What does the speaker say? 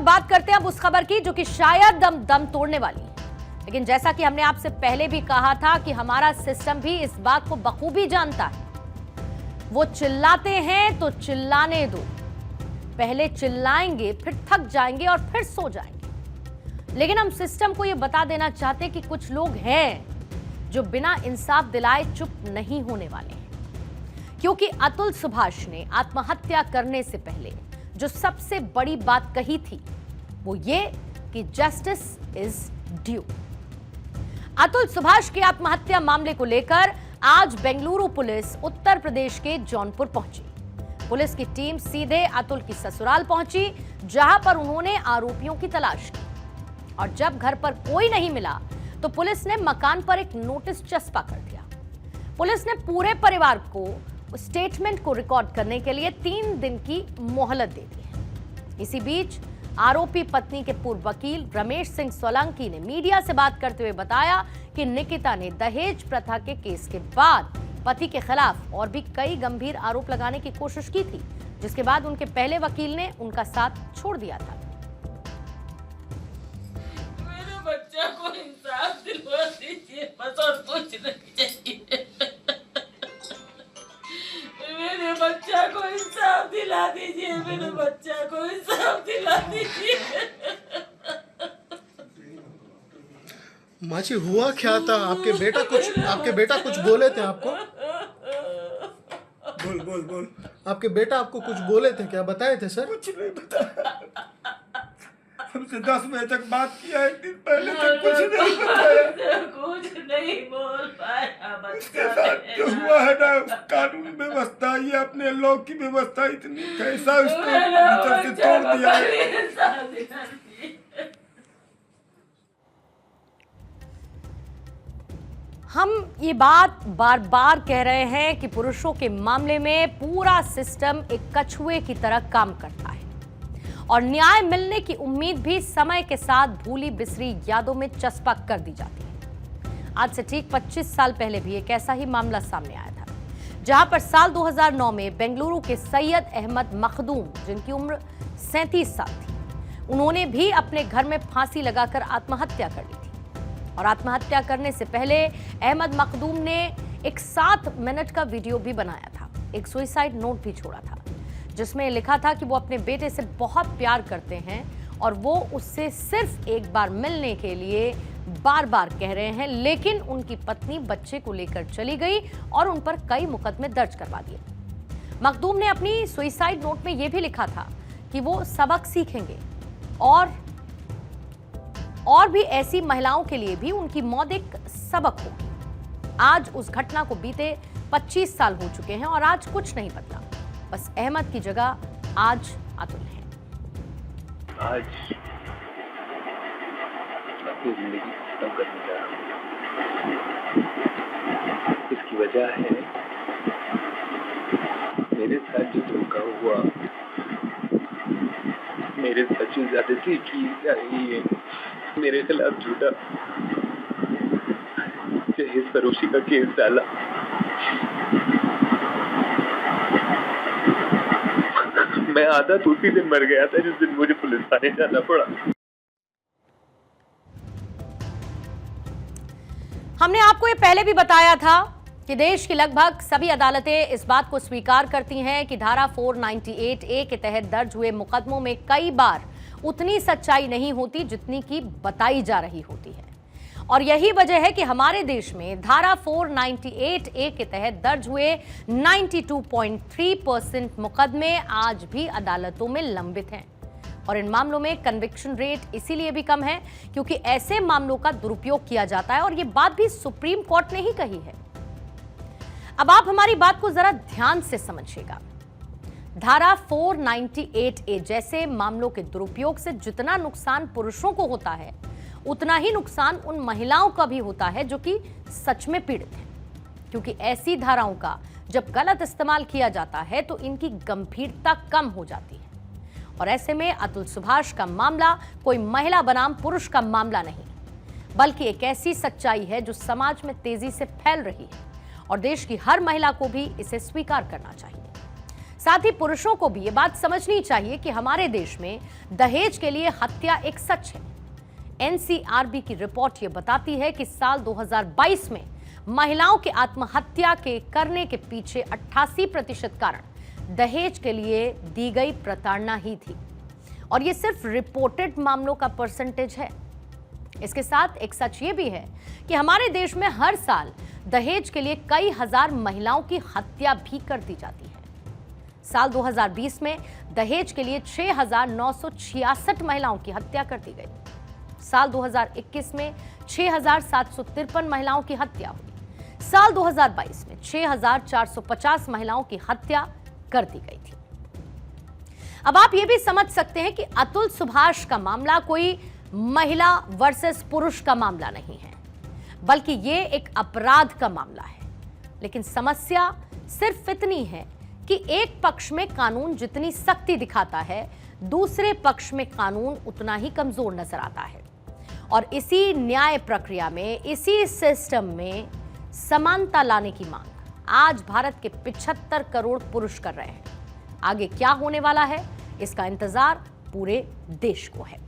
बात करते हैं अब उस खबर की जो कि शायद दम तोड़ने वाली है। लेकिन जैसा कि हमने आपसे पहले भी कहा था कि हमारा सिस्टम भी इस बात को बखूबी जानता है। वो चिल्लाते हैं तो चिल्लाने दो, पहले चिल्लाएंगे फिर थक जाएंगे और फिर सो जाएंगे। लेकिन हम सिस्टम को यह बता देना चाहते हैं कि कुछ लोग हैं जो बिना इंसाफ दिलाए चुप नहीं होने वाले हैं। क्योंकि अतुल सुभाष ने आत्महत्या करने से पहले जो सबसे बड़ी बात कही थी वो ये कि justice is due. Atul Subhash के आत्महत्या मामले को लेकर आज बेंगलुरु पुलिस उत्तर प्रदेश के जौनपुर पहुंची। पुलिस की टीम सीधे अतुल की ससुराल पहुंची, जहां पर उन्होंने आरोपियों की तलाश की। और जब घर पर कोई नहीं मिला तो पुलिस ने मकान पर एक नोटिस चस्पा कर दिया। पुलिस ने पूरे परिवार को स्टेटमेंट को रिकॉर्ड करने के लिए 3 दिन की मोहलत दे दी है। इसी बीच आरोपी पत्नी के पूर्व वकील रमेश सिंह सोलंकी ने मीडिया से बात करते हुए बताया कि निकिता ने दहेज प्रथा के केस के बाद पति के खिलाफ और भी कई गंभीर आरोप लगाने की कोशिश की थी, जिसके बाद उनके पहले वकील ने उनका साथ छोड़ दिया था। मेरे बच्चा को इंसाफ दिलवा दीजिए, बस और कुछ नहीं चाहिए। मेरे बच्चा को इंसाफ दिला दीजिए, मेरे बच्चा को इंसाफ दिला दीजिए। माँ जी हुआ क्या था? आपके बेटा कुछ बोले थे आपको? बोल। आपके बेटा आपको कुछ बोले थे क्या? बताए थे सर? कुछ नहीं बताया। हमसे 10 बजे तक बात किया, एक दिन पहले तक कुछ नहीं बताया। कुछ नहीं बोल पाया इसके साथ जो हुआ है ना, कानून व्यवस्था, ये अपने लोग की व्यवस्था इतनी कैसा उसको भीतर से तोड़ दिया है। हम ये बात बार बार कह रहे हैं कि पुरुषों के मामले में पूरा सिस्टम एक कछुए की तरह काम करता है और न्याय मिलने की उम्मीद भी समय के साथ भूली बिसरी यादों में चस्पा कर दी जाती है। आज से ठीक 25 साल पहले भी एक ऐसा ही मामला सामने आया था, जहां पर साल 2009 में बेंगलुरु के सैयद अहमद मखदूम, जिनकी उम्र 37 साल थी, उन्होंने भी अपने घर में फांसी लगाकर आत्महत्या कर ली थी। और आत्महत्या करने से पहले अहमद मखदूम ने एक 7 मिनट का वीडियो भी बनाया था, एक सुसाइड नोट भी छोड़ा था, जिसमें लिखा था कि वो अपने बेटे से बहुत प्यार करते हैं और वो उससे सिर्फ एक बार मिलने के लिए बार बार कह रहे हैं। लेकिन उनकी पत्नी बच्चे को लेकर चली गई और उन पर कई मुकदमे दर्ज करवा दिए। मखदूम ने अपनी सुसाइड नोट में यह भी लिखा था कि वो सबक सीखेंगे और भी ऐसी महिलाओं के लिए भी उनकी मौत एक सबक होगी। आज उस घटना को बीते 25 साल हो चुके हैं और आज कुछ नहीं बदला, बस अहमद की जगह आज अतुल है। आज अपनी जिंदगी खत्म करने जा रहा हूँ। इसकी वजह है मेरे साथ जो धोखा हुआ, मेरे साथ जो ज्यादती की जा रही है, मेरे खिलाफ झूठा जहेज फरोशी का केस डाला। मैं आधा तो उसी दिन मर गया था जिस दिन मुझे पुलिस थाने जाना पड़ा। हमने आपको ये पहले भी बताया था कि देश की लगभग सभी अदालतें इस बात को स्वीकार करती हैं कि धारा 498A के तहत दर्ज हुए मुकदमों में कई बार उतनी सच्चाई नहीं होती जितनी की बताई जा रही होती है। और यही वजह है कि हमारे देश में धारा 498A के तहत दर्ज हुए 92.3% मुकदमे आज भी अदालतों में लंबित हैं। और इन मामलों में कन्विक्शन रेट इसीलिए भी कम है क्योंकि ऐसे मामलों का दुरुपयोग किया जाता है, और यह बात भी सुप्रीम कोर्ट ने ही कही है। अब आप हमारी बात को जरा ध्यान से समझिएगा। धारा 498A जैसे मामलों के दुरुपयोग से जितना नुकसान पुरुषों को होता है, उतना ही नुकसान उन महिलाओं का भी होता है जो कि सच में पीड़ित हैं। क्योंकि ऐसी धाराओं का जब गलत इस्तेमाल किया जाता है तो इनकी गंभीरता कम हो जाती है। और ऐसे में अतुल सुभाष का मामला कोई महिला बनाम पुरुष का मामला नहीं, बल्कि एक ऐसी सच्चाई है जो समाज में तेजी से फैल रही है और देश की हर महिला को भी इसे स्वीकार करना चाहिए। साथ ही पुरुषों को भी ये बात समझनी चाहिए कि हमारे देश में दहेज के लिए हत्या एक सच है। एनसीआरबी की रिपोर्ट ये बताती है कि साल 2022 में महिलाओं की आत्महत्या के करने के पीछे 88% कारण दहेज के लिए दी गई प्रताड़ना ही थी। और ये सिर्फ रिपोर्टेड मामलों का परसेंटेज है। इसके साथ एक सच ये भी है कि हमारे देश में हर साल दहेज के लिए कई हजार महिलाओं की हत्या भी कर दी जाती है। साल 2020 में दहेज के लिए 6,966 महिलाओं की हत्या कर दी गई। साल 2021 में 6,753 महिलाओं की हत्या हुई। साल 2022 में 6,450 महिलाओं की हत्या कर दी गई थी। अब आप ये भी समझ सकते हैं कि अतुल सुभाष का मामला कोई महिला वर्सेस पुरुष का मामला नहीं है, बल्कि ये एक अपराध का मामला है। लेकिन समस्या सिर्फ इतनी है कि एक पक्ष में कानून जितनी सख्ती दिखाता है, दूसरे पक्ष में कानून उतना ही कमजोर नजर आता है। और इसी न्याय प्रक्रिया में, इसी सिस्टम में समानता लाने की मांग आज भारत के 75 करोड़ पुरुष कर रहे हैं। आगे क्या होने वाला है, इसका इंतजार पूरे देश को है।